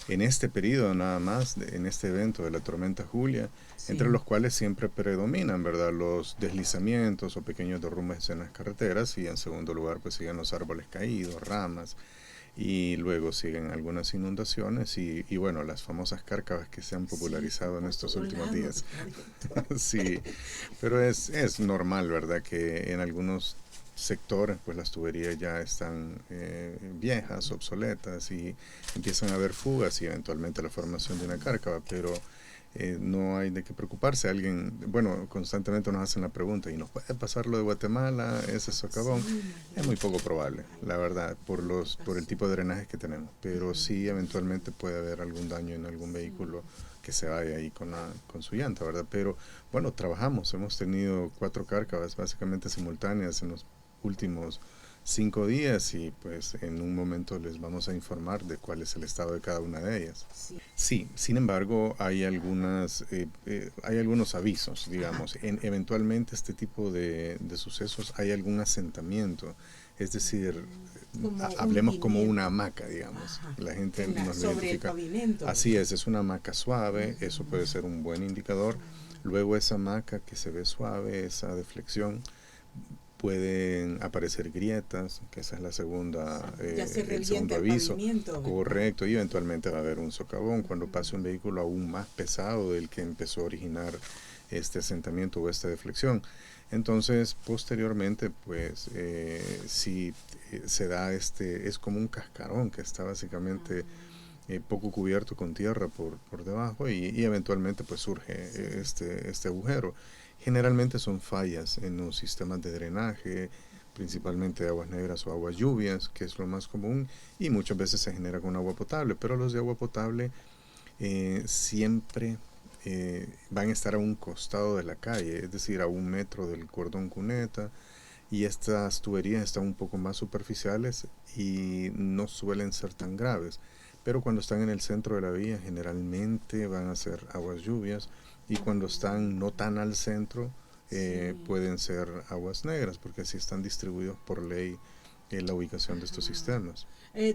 en este periodo nada más, en este evento de la tormenta Julia, entre Sí. los cuales siempre predominan, ¿verdad?, los deslizamientos o pequeños derrumbes en las carreteras, y en segundo lugar pues siguen los árboles caídos, ramas, y luego siguen algunas inundaciones y bueno, las famosas cárcavas que se han Sí, popularizado en por estos todos últimos lados, días. correcto. Sí, pero es normal, ¿verdad? Que en algunos sectores pues las tuberías ya están viejas, obsoletas, y empiezan a haber fugas y eventualmente la formación de una cárcava, pero no hay de qué preocuparse. Alguien, bueno, constantemente nos hacen la pregunta, ¿y nos puede pasar lo de Guatemala, ese socavón? Sí, Es muy poco imagínate. probable, la verdad, Lo que por el pasó. tipo de drenajes que tenemos, pero Ujú. sí eventualmente puede haber algún daño en algún Sí. vehículo que se vaya ahí con su llanta, ¿verdad? Pero bueno, trabajamos, hemos tenido 4 cárcavas básicamente simultáneas en los últimos 5 días, y pues en un momento les vamos a informar de cuál es el estado de cada una de ellas. Sí. Sí, sin embargo, hay algunos avisos, Ajá. digamos. Eventualmente este tipo de sucesos hay algún asentamiento, es decir, Como hablemos como una hundimiento. hamaca, digamos. Ajá. La gente En la, nos lo sobre el identifica. pavimento, Así ¿verdad? es una hamaca suave, eso Ujú. puede ser un buen indicador. Luego esa hamaca que se ve suave, esa deflexión, pueden aparecer grietas, que esa es Sí. Ya se el revienta segundo el aviso, pavimento, ¿verdad? correcto, y eventualmente va a haber un socavón cuando pase un Ujú. vehículo aún más pesado del que empezó a originar este asentamiento o esta deflexión. Entonces, posteriormente, pues, si se da es como un cascarón que está básicamente Ah, poco cubierto con tierra por debajo, y eventualmente pues surge sí. este agujero. Generalmente son fallas en los sistemas de drenaje, principalmente de aguas negras o aguas lluvias, que es lo más común, y muchas veces se genera con agua potable, pero los de agua potable siempre van a estar a un costado de la calle, es decir, a 1 metro del cordón cuneta, y estas tuberías están un poco más superficiales y no suelen ser tan graves. Pero cuando están en el centro de la vía, generalmente van a ser aguas lluvias, y cuando están no tan al centro, Sí. pueden ser aguas negras, porque así están distribuidos por ley la ubicación de estos Ajá. sistemas.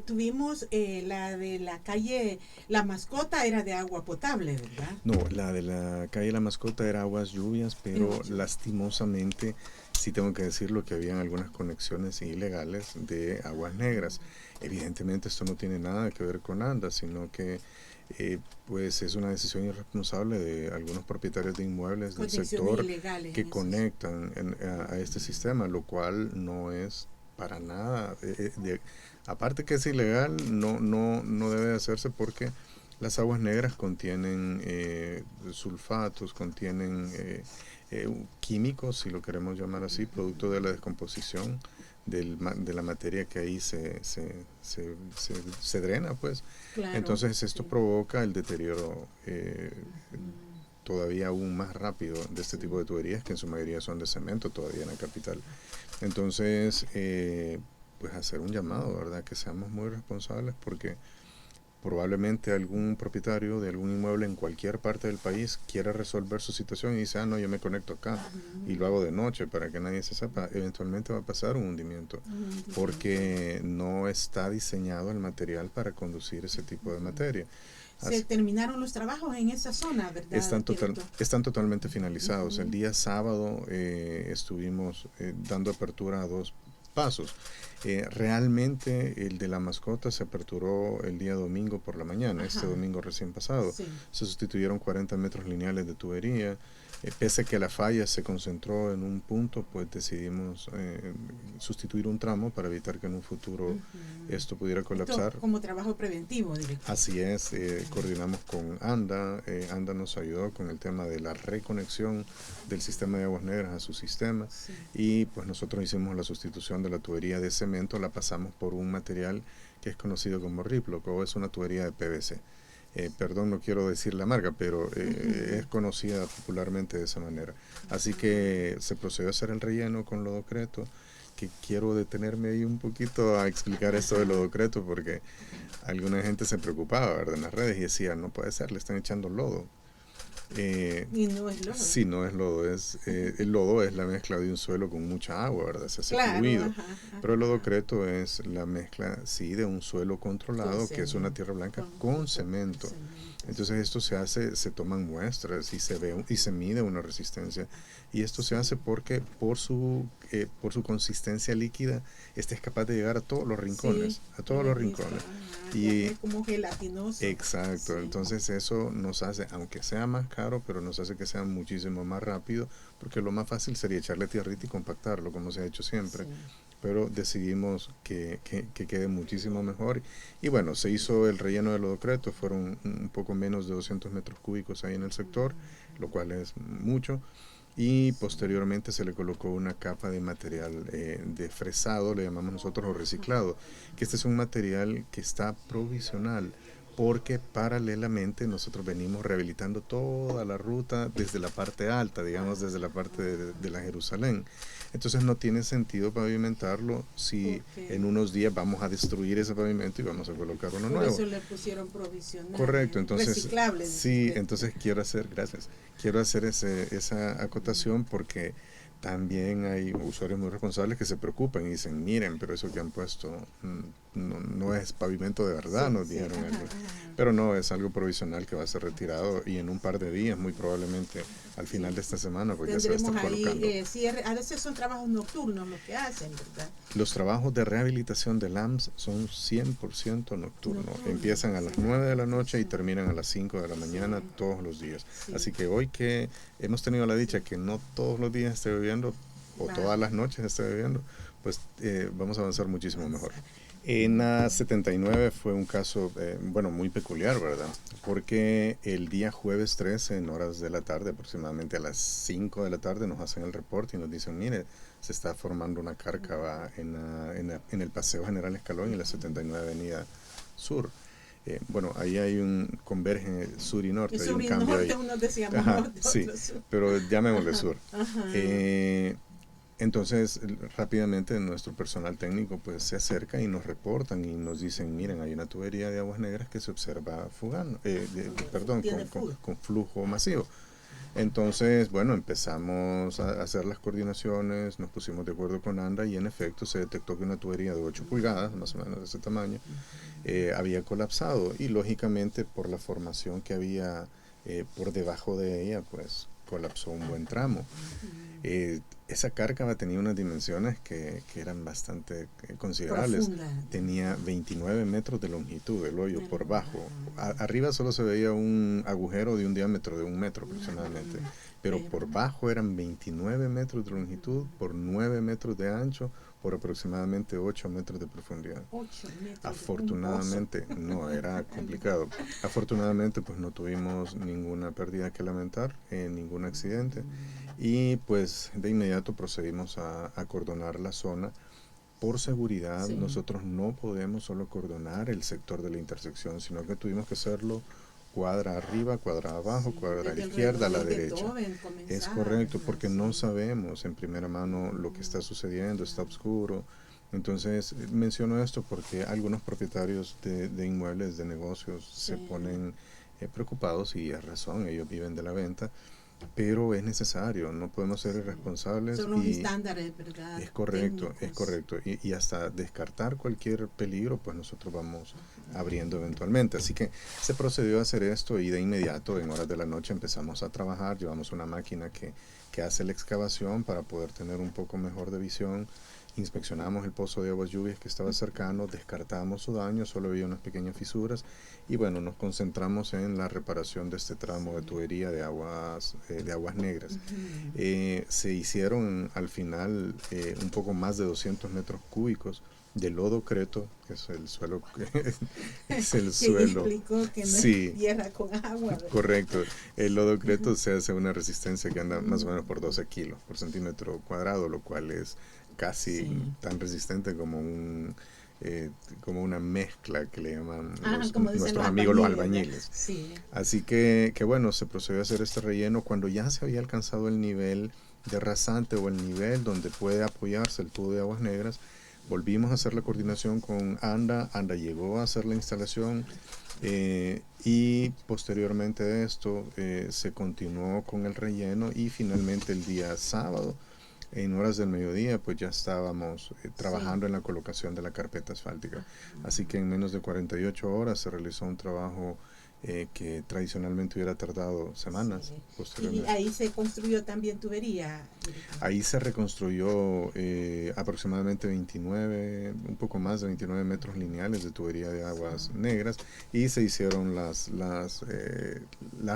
Tuvimos la de la calle, la mascota era de agua potable, ¿verdad? No, la de la calle La Mascota era aguas lluvias, Agua pero lluvia. lastimosamente sí tengo que decirlo que habían algunas conexiones ilegales de aguas negras. Evidentemente esto no tiene nada que ver con ANDA, sino que pues es una decisión irresponsable de algunos propietarios de inmuebles del Conexiones sector ilegales que en esos. conectan a este sistema, lo cual no es para nada, aparte que es ilegal, no debe hacerse, porque las aguas negras contienen sulfatos, contienen químicos, si lo queremos llamar así, producto de la descomposición de la materia que ahí se drena, pues. Claro, Entonces esto sí. provoca el deterioro Ujú. todavía aún más rápido de este tipo Sí. de tuberías, que en su mayoría son de cemento todavía en la capital. Entonces, pues hacer un llamado, ¿verdad? Que seamos muy responsables, porque probablemente algún propietario de algún inmueble en cualquier parte del país quiera resolver su situación y dice, ah, no, yo me conecto acá y lo Ujú. hago de noche para que nadie se sepa. Eventualmente va a pasar un hundimiento, Un hundimiento. porque no está diseñado el material para conducir ese tipo de Ujú. materia. Se terminaron los trabajos en esa zona, ¿verdad, director? Están totalmente finalizados. El Ujú. día sábado estuvimos dando apertura a 2 pasos. Realmente el de la mascota se aperturó el día domingo por la mañana, este Ajá, domingo recién pasado. sí. Se sustituyeron 40 metros lineales de tubería. Pese a que la falla se concentró en un punto, pues decidimos sustituir un tramo para evitar que en un futuro Ujú. esto pudiera Esto colapsar. como trabajo preventivo, director. Así es, Ujú. coordinamos con ANDA, ANDA nos ayudó con el tema de la reconexión del sistema de aguas negras a su sistema, Sí. y pues nosotros hicimos la sustitución de la tubería de cemento, la pasamos por un material que es conocido como Riploc, o es una tubería de PVC. Perdón, no quiero decir la marca, pero Ujú. es conocida popularmente de esa manera. Así Ah, que se procedió a hacer el relleno con lodocreto, que quiero detenerme ahí un poquito a explicar esto de ajá. lodocreto, porque alguna gente se preocupaba, ¿verdad?, en las redes, y decía, no puede ser, le están echando lodo. Y no es lodo. Sí, no es lodo, el lodo es la mezcla de un suelo con mucha agua, ¿verdad? Se hace fluido. Ajá, Pero el ajá. lodocreto es la mezcla, sí, de un suelo Con controlado, que es una cemento. tierra blanca con cemento. Cemento, Entonces sí. esto se hace, se toman muestras y se ve y se mide una resistencia. Y esto se Sí. hace porque por su consistencia líquida, este es capaz de llegar a todos los Sí, rincones, a yo todos lo he los visto. rincones. Ajá, ya Y es como gelatinoso. exacto, Sí, entonces eso nos hace, aunque sea más caro, pero nos hace que sea muchísimo más rápido, porque lo más fácil sería echarle tierrita y compactarlo, como se ha hecho siempre, sí. pero decidimos que quede muchísimo mejor. Y bueno, se hizo el relleno de lodocreto, fueron un poco menos de 200 metros cúbicos ahí en el sector, lo cual es mucho. Y Sí. posteriormente se le colocó una capa de material de fresado, le llamamos nosotros, o Ajá. reciclado, que este es un material que está provisional, porque paralelamente nosotros venimos rehabilitando toda la ruta desde la parte alta, digamos desde la parte de la Jerusalén. Entonces no tiene sentido pavimentarlo si en Porque unos días vamos a destruir ese pavimento y vamos a colocar uno por nuevo. eso le pusieron provisional, Correcto, entonces reciclable, dice sí, usted. entonces quiero hacer, gracias, quiero hacer esa acotación porque también hay usuarios muy responsables que se preocupan y dicen, miren, pero eso que han puesto no es pavimento de verdad, Sí, nos sí, dijeron ajá, algo. ajá. Pero no, es algo provisional que va a ser retirado y en un par de días, muy probablemente al final Sí. de esta semana, pues ya se va a estar Tendremos ahí, colocando. cierre. A veces son trabajos nocturnos los que hacen, ¿verdad? Los trabajos de rehabilitación de LAMS son 100% nocturnos. Nocturnos, Empiezan a las sí. 9 de la noche y Sí, terminan a las 5 de la mañana sí, todos los días. sí. Así que hoy que hemos tenido la dicha que no todos los días esté lloviendo o Va todas las noches esté lloviendo, pues vamos a avanzar a muchísimo mejor. avanzar. En la 79 fue un caso, bueno, muy peculiar, ¿verdad? Porque el día jueves 13, en horas de la tarde, aproximadamente a las 5 de la tarde, nos hacen el reporte y nos dicen, mire, se está formando una cárcava en el Paseo General Escalón y la 79 Avenida Sur. Bueno, ahí hay un converge sur y El norte, hay un sur y cambio norte, ahí. unos decíamos Ajá, norte, sí, otros sur. pero llamémosle Ajá, sur. ajá. Eh, entonces, rápidamente nuestro personal técnico pues se acerca y nos reportan y nos dicen, miren, hay una tubería de aguas negras que se observa fugando, perdón, Tiene fuga. con flujo masivo. Entonces, bueno, empezamos a hacer las coordinaciones, nos pusimos de acuerdo con ANDA y en efecto se detectó que una tubería de 8 pulgadas, más o menos de ese tamaño, había colapsado y lógicamente por la formación que había por debajo de ella, pues colapsó un buen tramo. Esa cárcava tenía unas dimensiones que eran bastante considerables. Profunda. Tenía 29 metros de longitud el hoyo por bajo. Ajá. Arriba solo se veía un agujero de un diámetro de 1 metro aproximadamente, pero por bajo eran 29 metros de longitud por 9 metros de ancho por aproximadamente 8 metros de profundidad. 8 metros de un pozo. Afortunadamente, no era complicado. Afortunadamente, pues no tuvimos ninguna pérdida que lamentar, ningún accidente. Y pues de inmediato procedimos a acordonar la zona. Por seguridad, Sí. nosotros no podemos solo acordonar el sector de la intersección, sino que tuvimos que hacerlo cuadra arriba, cuadra abajo, Sí, cuadra a la desde izquierda, a alrededor la del derecha. Beethoven Es comenzar, correcto, ¿verdad? porque no Sí. sabemos en primera mano lo que está sucediendo, está oscuro. Entonces, menciono esto porque algunos propietarios de inmuebles, de negocios, se Sí. ponen preocupados y es razón, ellos viven de la venta, pero es necesario, no podemos ser Sí. irresponsables Son los y estándares, ¿verdad? es correcto, es Técnicos. correcto. Y hasta descartar cualquier peligro, pues nosotros vamos abriendo eventualmente. Así que se procedió a hacer esto y de inmediato, en horas de la noche, empezamos a trabajar. Llevamos una máquina que hace la excavación para poder tener un poco mejor de visión. Inspeccionamos el pozo de aguas lluvias que estaba cercano, descartamos su daño, solo había unas pequeñas fisuras y bueno, nos concentramos en la reparación de este tramo de tubería de aguas negras. Se hicieron al final un poco más de 200 metros cúbicos de lodo creto, que es el suelo, es el Que ella suelo, explicó que no es sí, tierra con agua, ¿verdad? correcto. El lodo creto se hace una resistencia que anda más o menos por 12 kilos por centímetro cuadrado, lo cual es casi Sí. tan resistente eh, como una mezcla que le llaman Como dicen los nuestros amigos los albañiles, ¿verdad? albañiles. Sí. Así que bueno, se procedió a hacer este relleno cuando ya se había alcanzado el nivel de rasante o el nivel donde puede apoyarse el tubo de aguas negras. volvimos a hacer la coordinación con ANDA llegó a hacer la instalación y posteriormente a esto se continuó con el relleno y finalmente el día sábado en horas del mediodía pues ya estábamos trabajando en la colocación de la carpeta asfáltica. Así que en menos de 48 horas se realizó un trabajo que tradicionalmente hubiera tardado semanas Y posteriormente. ahí se construyó también tubería. Ahí se reconstruyó aproximadamente 29, un poco más de 29 metros lineales de tubería de aguas negras y se hicieron las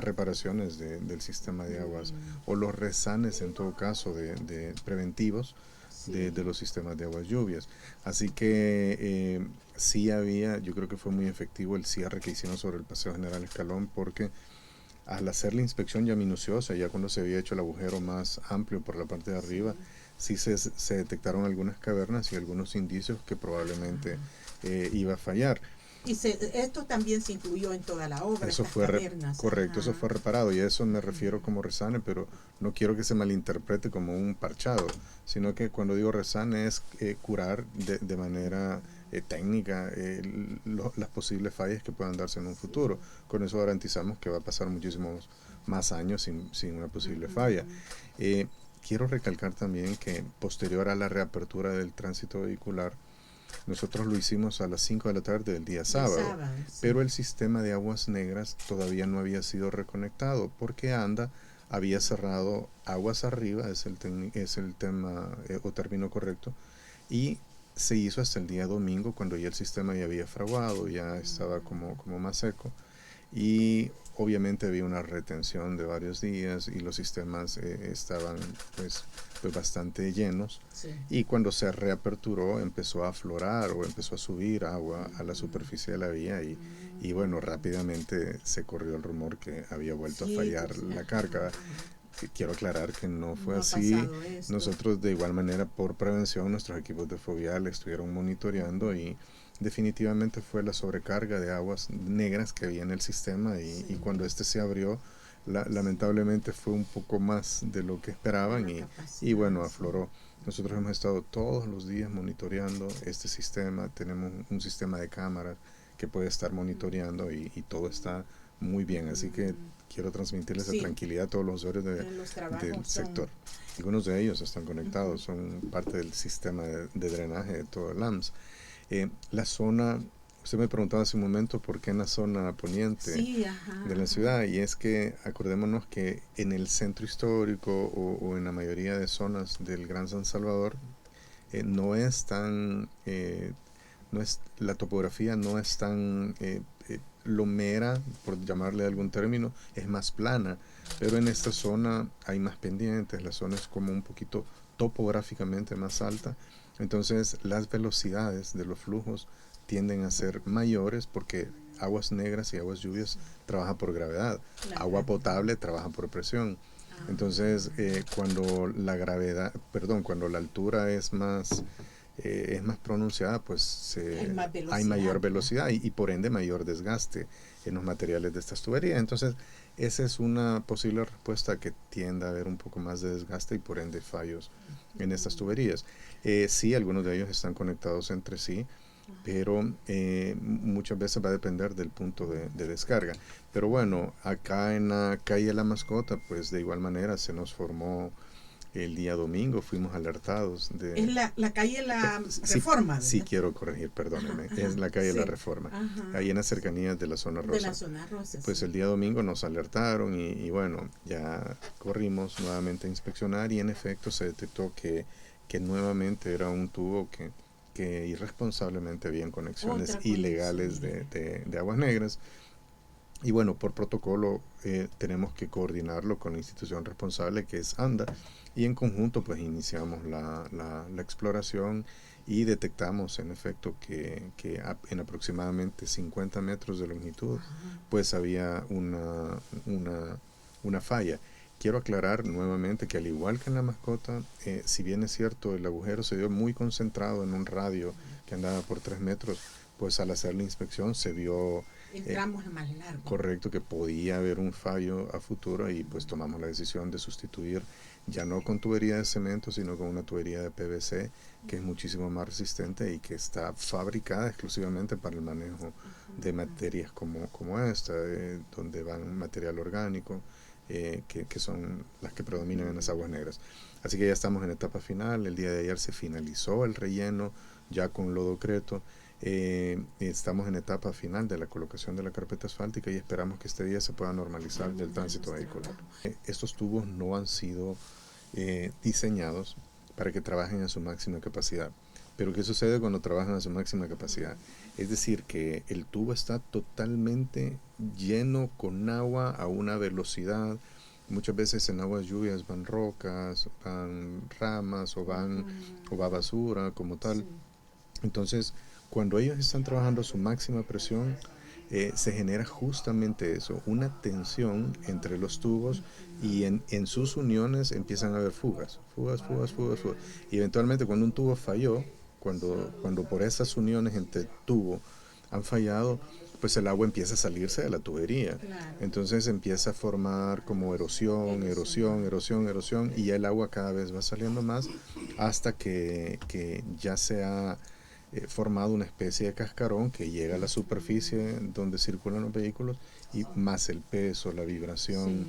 reparaciones del sistema de aguas o los resanes en todo caso de preventivos de los sistemas de aguas lluvias. Así que sí había, yo creo que fue muy efectivo el cierre que hicimos sobre el Paseo General Escalón porque al hacer la inspección ya minuciosa, ya cuando se había hecho el agujero más amplio por la parte de arriba, sí se detectaron algunas cavernas y algunos indicios que probablemente iba a fallar. Y esto también se incluyó en toda la obra, Eso estas fue cavernas. correcto, eso fue reparado y a eso me refiero como resane, pero no quiero que se malinterprete como un parchado, sino que cuando digo resane es curar de manera técnica las posibles fallas que puedan darse en un futuro. Con eso garantizamos que va a pasar muchísimos más años sin una posible falla. Eh, Quiero recalcar también que posterior a la reapertura del tránsito vehicular, nosotros lo hicimos a las 5 de la tarde del día sábado, pero el sistema de aguas negras todavía no había sido reconectado porque ANDA había cerrado aguas arriba, es el tema o término correcto, y se hizo hasta el día domingo cuando ya el sistema ya había fraguado, ya estaba como más seco y obviamente había una retención de varios días y los sistemas estaban pues bastante llenos y cuando se reaperturó empezó a aflorar o empezó a subir agua a la superficie de la vía y bueno, rápidamente se corrió el rumor que había vuelto a fallar la carga. Quiero aclarar que no fue así. Nosotros de igual manera por prevención nuestros equipos de Fovial estuvieron monitoreando y definitivamente fue la sobrecarga de aguas negras que había en el sistema y cuando este se abrió lamentablemente fue un poco más de lo que esperaban y bueno, afloró. Nosotros hemos estado todos los días monitoreando este sistema, tenemos un sistema de cámaras que puede estar monitoreando y todo está muy bien, así que quiero transmitirles esa tranquilidad a todos los usuarios del sector. Algunos de ellos están conectados, son parte del sistema de drenaje de todo el AMS. La zona, usted me preguntaba hace un momento por qué en la zona poniente de la ciudad, y es que acordémonos que en el centro histórico o en la mayoría de zonas del Gran San Salvador no es tan, la topografía no es tan lomera, por llamarle algún término, es más plana, pero en esta zona hay más pendientes, la zona es como un poquito topográficamente más alta, entonces las velocidades de los flujos tienden a ser mayores porque aguas negras y aguas lluvias trabajan por gravedad, agua potable trabaja por presión. Entonces, cuando la gravedad, perdón, cuando la altura es más pronunciada, pues hay mayor velocidad y por ende mayor desgaste en los materiales de estas tuberías. Entonces, esa es una posible respuesta que tiende a haber un poco más de desgaste y por ende fallos en estas tuberías. Sí, algunos de ellos están conectados entre sí, pero muchas veces va a depender del punto de descarga. Pero bueno, acá en la calle La Mascota, pues de igual manera se nos formó el día domingo, fuimos alertados de... Es la calle La Reforma. Sí, quiero corregir, perdóneme, es la calle La Reforma, ahí en las cercanías de la zona rosa. De la zona rosa, pues el día domingo nos alertaron y bueno, ya corrimos nuevamente a inspeccionar y en efecto se detectó que nuevamente era un tubo que irresponsablemente habían conexiones ilegales de aguas negras. Y bueno, por protocolo tenemos que coordinarlo con la institución responsable que es ANDA y en conjunto pues iniciamos la exploración y detectamos en efecto que en aproximadamente 50 metros de longitud pues había una falla. Quiero aclarar nuevamente que al igual que en La Mascota, si bien es cierto el agujero se dio muy concentrado en un radio que andaba por 3 metros, pues al hacer la inspección se vio El tramo es más largo. Correcto, que podía haber un fallo a futuro y pues tomamos la decisión de sustituir ya no con tubería de cemento, sino con una tubería de PVC que es muchísimo más resistente y que está fabricada exclusivamente para el manejo de materias como esta, donde van material orgánico, que son las que predominan en las aguas negras. Así que ya estamos en etapa final. El día de ayer se finalizó el relleno ya con lodocreto. Estamos en etapa final de la colocación de la carpeta asfáltica y esperamos que este día se pueda normalizar el tránsito vehicular. Estos tubos no han sido diseñados para que trabajen a su máxima capacidad. Pero ¿qué sucede cuando trabajan a su máxima capacidad? Es decir, que el tubo está totalmente lleno con agua a una velocidad. Muchas veces en aguas lluvias van rocas, van ramas o va basura como tal. Entonces, cuando ellos están trabajando a su máxima presión, se genera justamente eso, una tensión entre los tubos y en sus uniones empiezan a haber fugas. Y eventualmente cuando un tubo falló, cuando por esas uniones entre tubo han fallado, pues el agua empieza a salirse de la tubería. Entonces empieza a formar como erosión, y ya el agua cada vez va saliendo más hasta que ya se ha formado una especie de cascarón que llega a la superficie donde circulan los vehículos y más el peso, la vibración,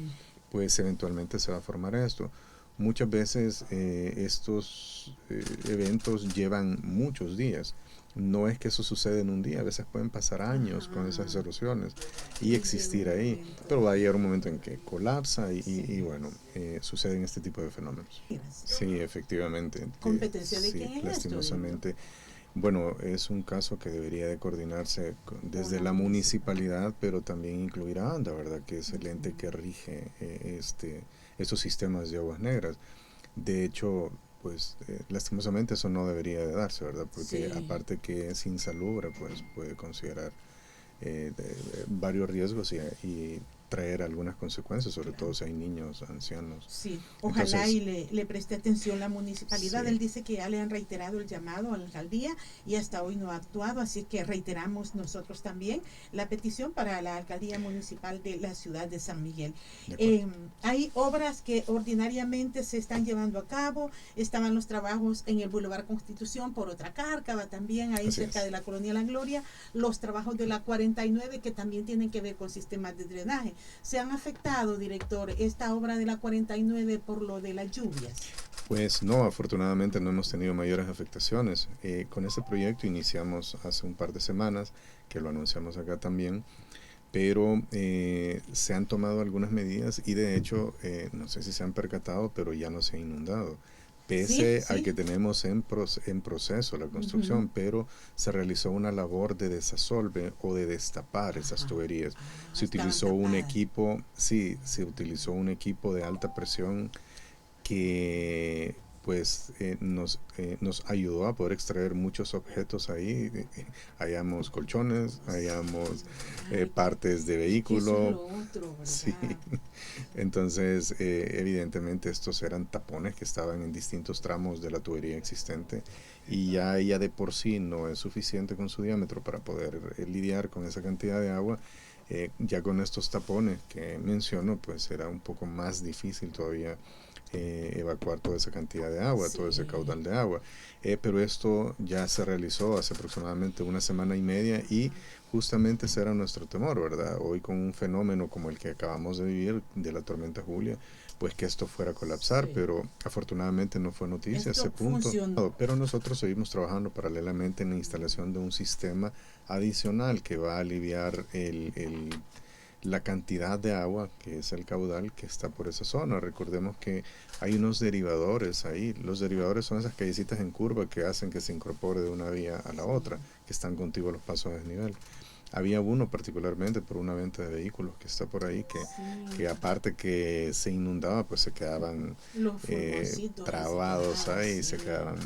pues eventualmente se va a formar esto. Muchas veces estos eventos llevan muchos días. No es que eso sucede en un día, a veces pueden pasar años con esas erosiones y existir ahí, pero va a llegar un momento en que colapsa y bueno, suceden este tipo de fenómenos. Sí, efectivamente. ¿Competencia de sí, quién es lastimosamente. Bueno, es un caso que debería de coordinarse desde la municipalidad, pero también incluir a ANDA, ¿verdad? Que es el ente que rige estos sistemas de aguas negras. De hecho, pues lastimosamente eso no debería de darse, ¿verdad? Porque aparte que es insalubre, pues puede considerar varios riesgos y traer algunas consecuencias, sobre todo si hay niños, ancianos. Sí, ojalá entonces, le preste atención la municipalidad. Sí. Él dice que ya le han reiterado el llamado a la alcaldía y hasta hoy no ha actuado, así que reiteramos nosotros también la petición para la alcaldía municipal de la ciudad de San Miguel. Hay obras que ordinariamente se están llevando a cabo, estaban los trabajos en el Boulevard Constitución por otra cárcava también, ahí Así cerca es. de la Colonia La Gloria, los trabajos de la 49 que también tienen que ver con sistemas de drenaje. ¿Se han afectado, director, esta obra de la 49 por lo de las lluvias? Pues no, afortunadamente no hemos tenido mayores afectaciones. Con este proyecto iniciamos hace un par de semanas, que lo anunciamos acá también, pero se han tomado algunas medidas y de hecho, no sé si se han percatado, pero ya no se ha inundado. Pese a que tenemos en proceso la construcción, pero se realizó una labor de desasolve o de destapar esas tuberías. Se utilizó un equipo, se utilizó un equipo de alta presión que pues nos ayudó a poder extraer muchos objetos ahí. Hallamos colchones, hallamos partes de vehículo. Sí. Entonces, evidentemente estos eran tapones que estaban en distintos tramos de la tubería existente y ya ella de por sí no es suficiente con su diámetro para poder lidiar con esa cantidad de agua. Ya con estos tapones que menciono, pues era un poco más difícil todavía evacuar toda esa cantidad de agua, todo ese caudal de agua. Pero esto ya se realizó hace aproximadamente una semana y media y justamente ese era nuestro temor, ¿verdad? Hoy con un fenómeno como el que acabamos de vivir de la tormenta Julia, pues que esto fuera a colapsar, pero afortunadamente no fue noticia a ese punto. Pero nosotros seguimos trabajando paralelamente en la instalación de un sistema adicional que va a aliviar la cantidad de agua, que es el caudal que está por esa zona. Recordemos que hay unos derivadores ahí. Los derivadores son esas callecitas en curva que hacen que se incorpore de una vía a la otra, que están contiguos los pasos de desnivel. Había uno particularmente por una venta de vehículos que está por ahí, que aparte que se inundaba, pues se quedaban trabados ahí, se quedaban.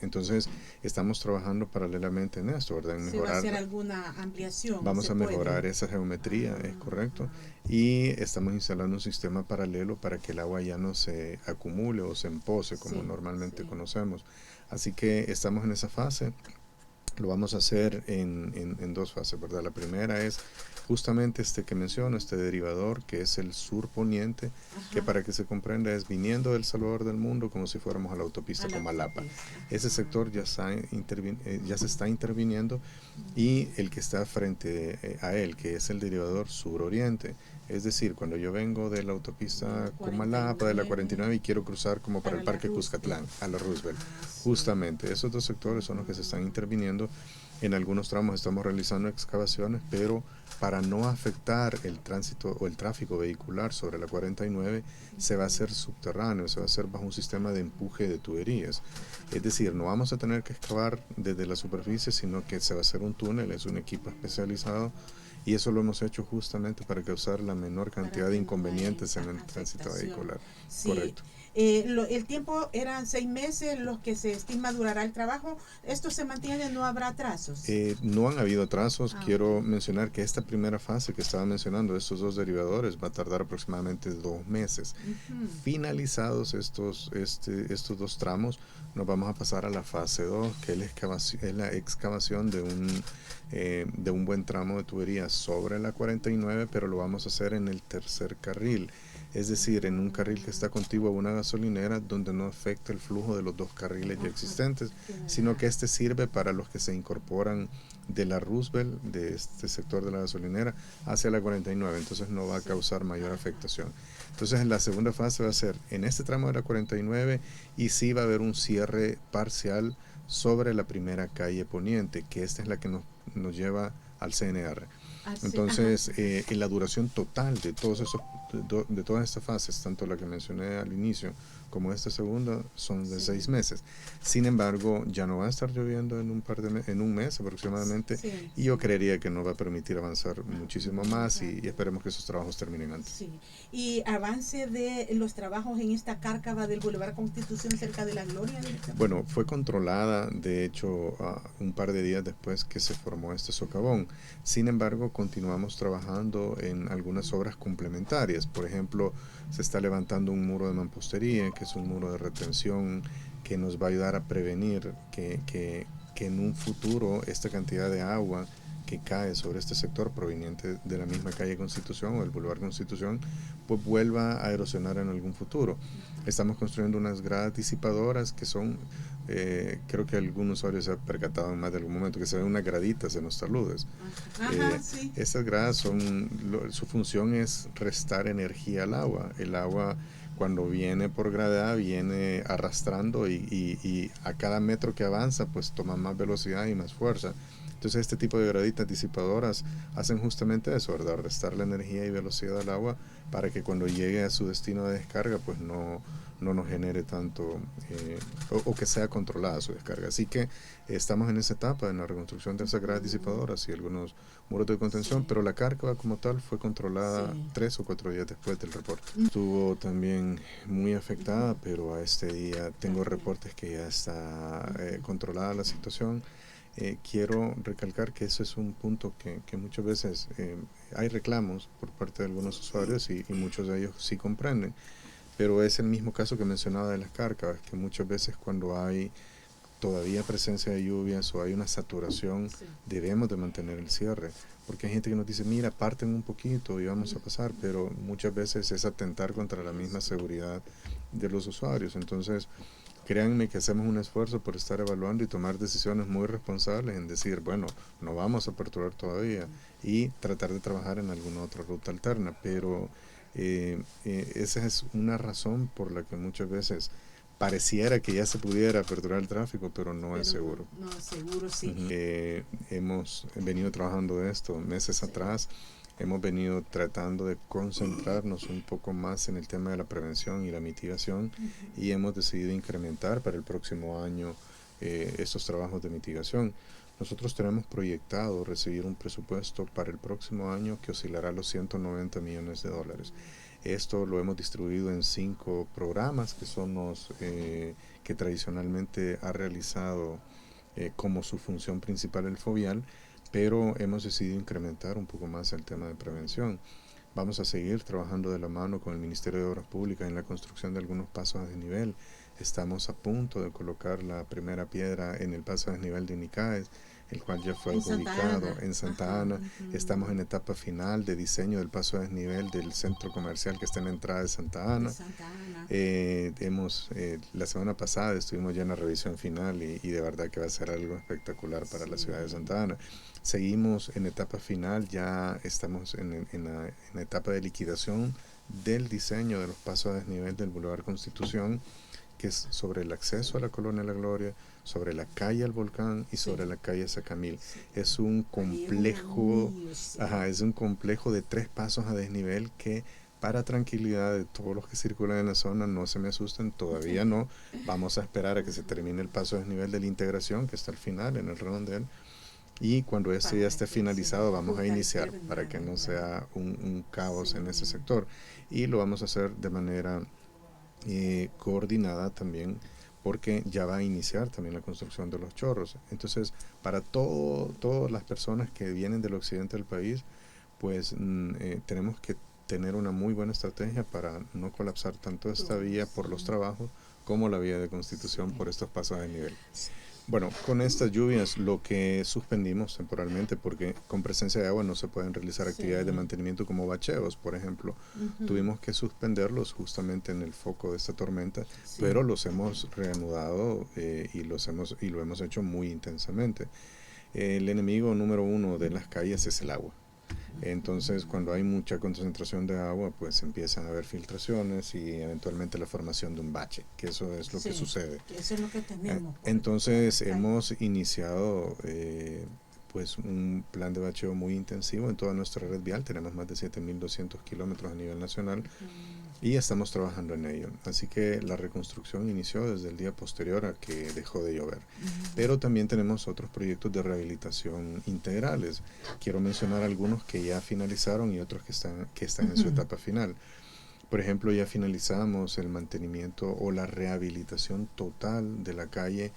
Entonces, estamos trabajando paralelamente en esto, ¿verdad? En mejorar, ¿se va a hacer alguna ampliación? Vamos a mejorar esa geometría, es correcto. Y estamos instalando un sistema paralelo para que el agua ya no se acumule o se empoce como normalmente conocemos. Así que estamos en esa fase. Lo vamos a hacer en dos fases, ¿verdad? La primera es justamente este que menciono, este derivador, que es el sur poniente, que Ajá. para que se comprenda es viniendo del Salvador del Mundo como si fuéramos a la A autopista la Comalapa. autopista. Ese Ajá. sector ya se está interviniendo, y el que está frente a él, que es el derivador sur-oriente. Es decir, cuando yo vengo de la De la autopista Comalapa, de la 49, 49 y quiero cruzar como para el para la Parque Roosevelt. Cuscatlán, a la Roosevelt, Ajá, sí. justamente esos dos sectores son los que se están Ujú. interviniendo. En algunos tramos estamos realizando excavaciones, pero para no afectar el tránsito o el tráfico vehicular sobre la 49, se va a hacer subterráneo, se va a hacer bajo un sistema de empuje de tuberías. Es decir, no vamos a tener que excavar desde la superficie, sino que se va a hacer un túnel, es un equipo especializado, y eso lo hemos hecho justamente para causar la menor Para cantidad de que no haya inconvenientes en el tránsito afectación. vehicular. Sí, Correcto. el tiempo eran 6 meses los que se estima durará el trabajo. Esto se mantiene, no habrá atrasos. No han habido atrasos. Ah, ok. Quiero mencionar que esta primera fase que estaba mencionando, estos dos derivadores, va a tardar aproximadamente 2 meses. Ujú. Finalizados estos dos tramos, nos vamos a pasar a la fase 2, que es la excavación de un buen tramo de tubería sobre la 49, pero lo vamos a hacer en el tercer carril. Es decir, en un carril que está contiguo a una gasolinera, donde no afecta el flujo de los dos carriles ya Ajá, existentes, sino que claro. este sirve para los que se incorporan de la Roosevelt, de este sector de la gasolinera, hacia la 49, entonces no va a Sí, causar mayor ajá. afectación. Entonces en la segunda fase va a ser en este tramo de la 49, y sí va a haber un cierre parcial sobre la primera calle poniente, que esta es la que nos lleva al CNR. Así, ajá, Entonces, en la duración total de todas estas fases, tanto la que mencioné al inicio como esta segunda, son de sí, 6 meses. Sin embargo, ya no va a estar lloviendo en un mes aproximadamente, sí, y yo sí. creería que nos va a permitir avanzar muchísimo Muy más, y rápido. esperemos que esos trabajos terminen antes. Sí. Y avance de los trabajos en esta cárcava del Boulevard Constitución cerca de la Gloria, director. Bueno, fue controlada, de hecho, un par de días después que se formó este socavón. Sin embargo, continuamos trabajando en algunas obras complementarias. Por ejemplo, se está levantando un muro de mampostería, que es un muro de retención que nos va a ayudar a prevenir que en un futuro esta cantidad de agua que cae sobre este sector proveniente de la misma calle Constitución o del Boulevard Constitución, pues vuelva a erosionar en algún futuro. Estamos construyendo unas gradas disipadoras que son, creo que algún usuario se ha percatado en más de algún momento, que se ven unas graditas en los taludes. Ajá, ajá, sí. Estas gradas su función es restar energía al agua. El agua, cuando viene por gravedad, viene arrastrando, y a cada metro que avanza pues toma más velocidad y más fuerza. Entonces este tipo de graditas disipadoras hacen justamente eso, ¿verdad? Restar la energía y velocidad al agua, para que cuando llegue a su destino de descarga pues no nos genere tanto, o que sea controlada su descarga. Así que estamos en esa etapa, en la reconstrucción de esas gradas Ujú. disipadoras y algunos muros de contención, Sí, pero la cárcava como tal fue controlada sí. 3 o 4 días después del reporte. Mm. Estuvo también muy afectada, Ujú. pero a este día tengo También. reportes que ya está Ujú. controlada la situación. Quiero recalcar que eso es un punto que muchas veces hay reclamos por parte de algunos usuarios, y muchos de ellos sí comprenden, pero es el mismo caso que mencionaba de las cárcavas, que muchas veces cuando hay todavía presencia de lluvias o hay una saturación, Sí. debemos de mantener el cierre, porque hay gente que nos dice, mira, parten un poquito y vamos a pasar, pero muchas veces es atentar contra la misma seguridad de los usuarios. Entonces, créanme que hacemos un esfuerzo por estar evaluando y tomar decisiones muy responsables en decir, bueno, no vamos a aperturar todavía, y tratar de trabajar en alguna otra ruta alterna, pero esa es una razón por la que muchas veces pareciera que ya se pudiera aperturar el tráfico, pero no es Pero no, seguro. no, seguro sí. Uh-huh. Hemos venido trabajando de esto meses Sí. atrás. Hemos venido tratando de concentrarnos un poco más en el tema de la prevención y la mitigación, Ujú. y hemos decidido incrementar para el próximo año estos trabajos de mitigación. Nosotros tenemos proyectado recibir un presupuesto para el próximo año que oscilará a los 190 millones de dólares. Esto lo hemos distribuido en 5 programas, que son los que tradicionalmente ha realizado como su función principal el FOVIAL, pero hemos decidido incrementar un poco más el tema de prevención. Vamos a seguir trabajando de la mano con el Ministerio de Obras Públicas en la construcción de algunos pasos a desnivel. Estamos a punto de colocar la primera piedra en el paso a desnivel de Nicaes. el cual ya fue En Santa adjudicado Ana. en Santa Ajá. Ana. Ujú. Estamos en etapa final de diseño del paso a desnivel del centro comercial que está en la entrada de Santa De Ana. Santa Ana. La semana pasada estuvimos ya en la revisión final y de verdad que va a ser algo espectacular para la ciudad de Sí. Santa Ana. Seguimos en etapa final, ya estamos en la etapa de liquidación del diseño de los pasos a desnivel del Boulevard Constitución, que es sobre el acceso a la Colonia La Gloria, sobre la calle al Volcán y sobre Sí. la calle Sacamil. Sí. Es un Ahí es un complejo, anillo, sí. es un complejo de 3 pasos a desnivel que, para tranquilidad de todos los que circulan en la zona, no se me asusten, todavía no. Vamos a esperar a que se termine el paso a desnivel de la integración, que está al final en el redondel. Y cuando este ya Para esté que sí, finalizado, vamos a ruta iniciar para que alterna, no claro. sea un caos en ese Sí. sector. Y lo vamos a hacer de manera coordinada también, porque ya va a iniciar también la construcción de los chorros. Entonces, para todas las personas que vienen del occidente del país, pues tenemos que tener una muy buena estrategia para no colapsar tanto esta Todo, vía por los sí. trabajos como la vía de Sí. Constitución por estos pasos de nivel. Bueno, con estas lluvias lo que suspendimos temporalmente, porque con presencia de agua no se pueden realizar actividades de Sí. mantenimiento como bacheos, por ejemplo. Ujú. Tuvimos que suspenderlos justamente en el foco de esta tormenta, Sí. pero los hemos reanudado y lo hemos hecho muy intensamente. El enemigo número uno de las calles es el agua. Entonces, cuando hay mucha concentración de agua, pues empiezan a haber filtraciones y eventualmente la formación de un bache, que eso es lo que Sí, sucede. que eso es lo que tenemos por todas las Entonces, calles. hemos iniciado pues un plan de bacheo muy intensivo en toda nuestra red vial. Tenemos más de 7.200 kilómetros a nivel nacional y estamos trabajando en ello. Así que la reconstrucción inició desde el día posterior a que dejó de llover. Pero también tenemos otros proyectos de rehabilitación integrales. Quiero mencionar algunos que ya finalizaron y otros que están en su etapa final. Por ejemplo, ya finalizamos el mantenimiento o la rehabilitación total de la calle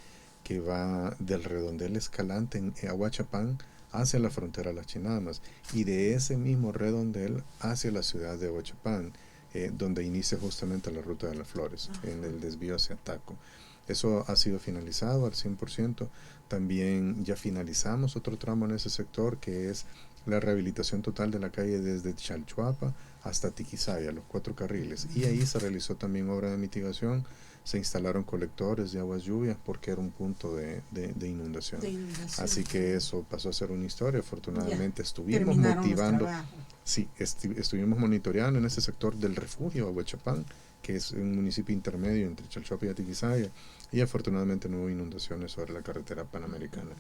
que va del redondel Escalante en Ahuachapán hacia la frontera de las Chinamas y de ese mismo redondel hacia la ciudad de Ahuachapán, donde inicia justamente la ruta de las flores, en el desvío hacia Taco. Eso ha sido finalizado al 100%. También ya finalizamos otro tramo en ese sector, que es la rehabilitación total de la calle desde Chalchuapa hasta Tiquisaya, los 4 carriles. Y ahí se realizó también obra de mitigación, se instalaron colectores de aguas lluvias porque era un punto de inundación. De inundación. Así que eso pasó a ser una historia. Afortunadamente Ya, estuvimos terminaron los motivando, trabajos. sí, estuvimos monitoreando en ese sector del refugio, Ahuachapán, que es un municipio intermedio entre Chalchuapa y Atiquizaya, y afortunadamente no hubo inundaciones sobre la carretera panamericana.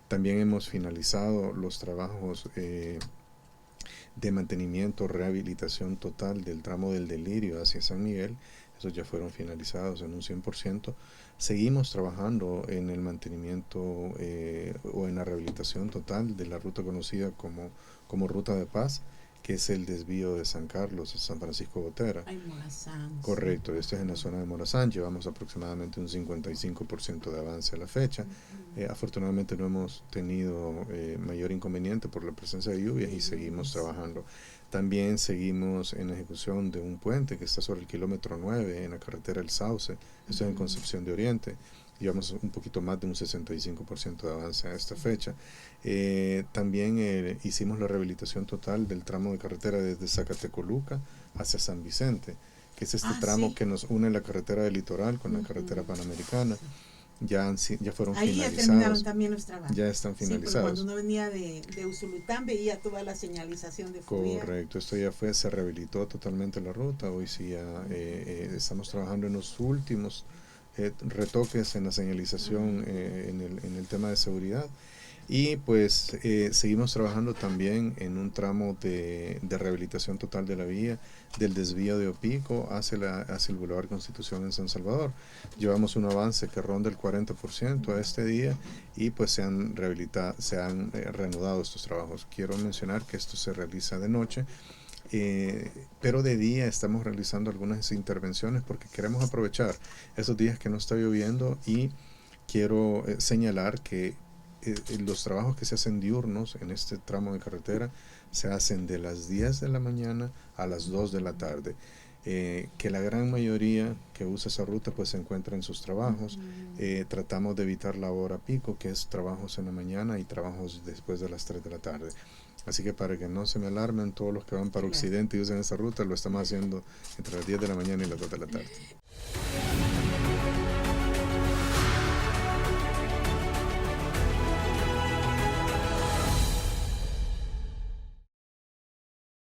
También hemos finalizado los trabajos de mantenimiento, rehabilitación total del tramo del Delirio hacia San Miguel. Esos ya fueron finalizados en un 100%. Seguimos trabajando en el mantenimiento o en la rehabilitación total de la ruta conocida como Ruta de Paz, que es el desvío de San Carlos a San Francisco Botera. Ay, Morazán. Correcto, esto es en la zona de Morazán, llevamos aproximadamente un 55% de avance a la fecha. Afortunadamente no hemos tenido mayor inconveniente por la presencia de lluvias y seguimos trabajando. También seguimos en ejecución de un puente que está sobre el kilómetro 9 en la carretera El Sauce, esto es en Concepción de Oriente. Llevamos un poquito más de un 65% de avance a esta fecha. También hicimos la rehabilitación total del tramo de carretera desde Zacatecoluca hacia San Vicente, que es este tramo Sí. que nos une la carretera del litoral con la carretera panamericana. Ya fueron Ahí ya terminaron finalizados, también los trabajos. ya están Sí, porque cuando finalizados. uno venía de Usulután veía toda la señalización de fobia. Correcto, esto ya se rehabilitó totalmente la ruta. Hoy sí ya estamos trabajando en los últimos retoques en la señalización en el tema de seguridad. Y pues seguimos trabajando también en un tramo de rehabilitación total de la vía del desvío de Opico hacia el Boulevard Constitución en San Salvador. Llevamos un avance que ronda el 40% a este día y pues se han reanudado estos trabajos. Quiero mencionar que esto se realiza de noche, pero de día estamos realizando algunas intervenciones porque queremos aprovechar esos días que no está lloviendo y quiero señalar que los trabajos que se hacen diurnos en este tramo de carretera se hacen de las 10 de la mañana a las 2 de la tarde. que la gran mayoría que usa esa ruta pues se encuentra en sus trabajos. Tratamos de evitar la hora pico, que es trabajos en la mañana y trabajos después de las 3 de la tarde. Así que para que no se me alarmen todos los que van para Occidente y usan esa ruta, lo estamos haciendo entre las 10 de la mañana y las 2 de la tarde.